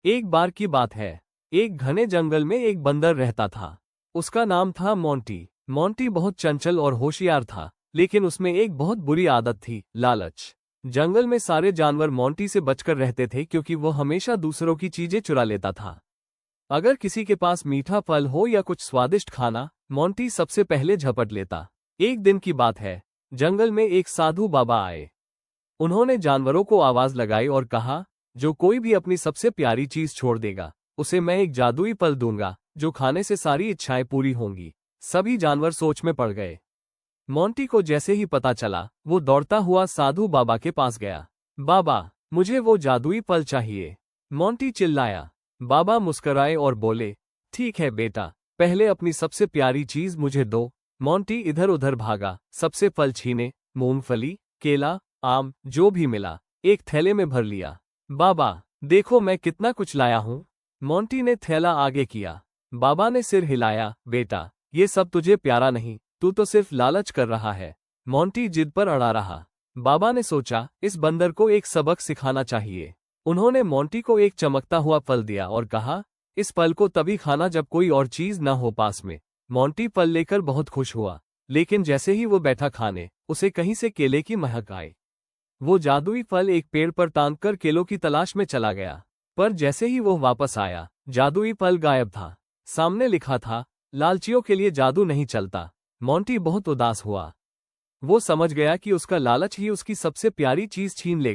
एक बार की बात है। एक घने जंगल में एक बंदर रहता था। उसका नाम था मोंटी। मोंटी बहुत चंचल और होशियार था, लेकिन उसमें एक बहुत बुरी आदत थी, लालच। जंगल में सारे जानवर मोंटी से बचकर रहते थे क्योंकि वो हमेशा दूसरों की चीजें चुरा लेता था। अगर किसी के पास मीठा फल हो या कुछ स्वादिष्ट खाना, मोंटी सबसे पहले झपट लेता। एक दिन की बात है, जंगल में एक साधु बाबा आए। उन्होंने जानवरों को आवाज लगाई और कहा, जो कोई भी अपनी सबसे प्यारी चीज छोड़ देगा, उसे मैं एक जादुई फल दूंगा जो खाने से सारी इच्छाएं पूरी होंगी। सभी जानवर सोच में पड़ गए। मोंटी को जैसे ही पता चला, वो दौड़ता हुआ साधु बाबा के पास गया। बाबा, मुझे वो जादुई फल चाहिए। मोंटी चिल्लाया। बाबा मुस्कुराए और बोले, ठीक है बेटा, पहले अपनी सबसे प्यारी चीज मुझे दो। मोंटी इधर उधर भागा, सबसे फल छीने, मूंगफली, केला, आम, जो भी मिला, एक थैले में भर लिया। बाबा, देखो मैं कितना कुछ लाया हूँ। मोंटी ने थैला आगे किया। बाबा ने सिर हिलाया, बेटा, ये सब तुझे प्यारा नहीं, तू तो सिर्फ लालच कर रहा है। मोंटी जिद पर अड़ा रहा। बाबा ने सोचा, इस बंदर को एक सबक सिखाना चाहिए। उन्होंने मोंटी को एक चमकता हुआ फल दिया और कहा, इस फल को तभी खाना जब कोई और चीज न हो पास में। मोंटी फल लेकर बहुत खुश हुआ, लेकिन जैसे ही वो बैठा खाने, उसे कहीं से केले की महक आई। वो जादुई फल एक पेड़ पर टांग कर केलों की तलाश में चला गया। पर जैसे ही वो वापस आया, जादुई फल गायब था। सामने लिखा था, लालचियों के लिए जादू नहीं चलता। मोंटी बहुत उदास हुआ। वो समझ गया कि उसका लालच ही उसकी सबसे प्यारी चीज छीन ले गया।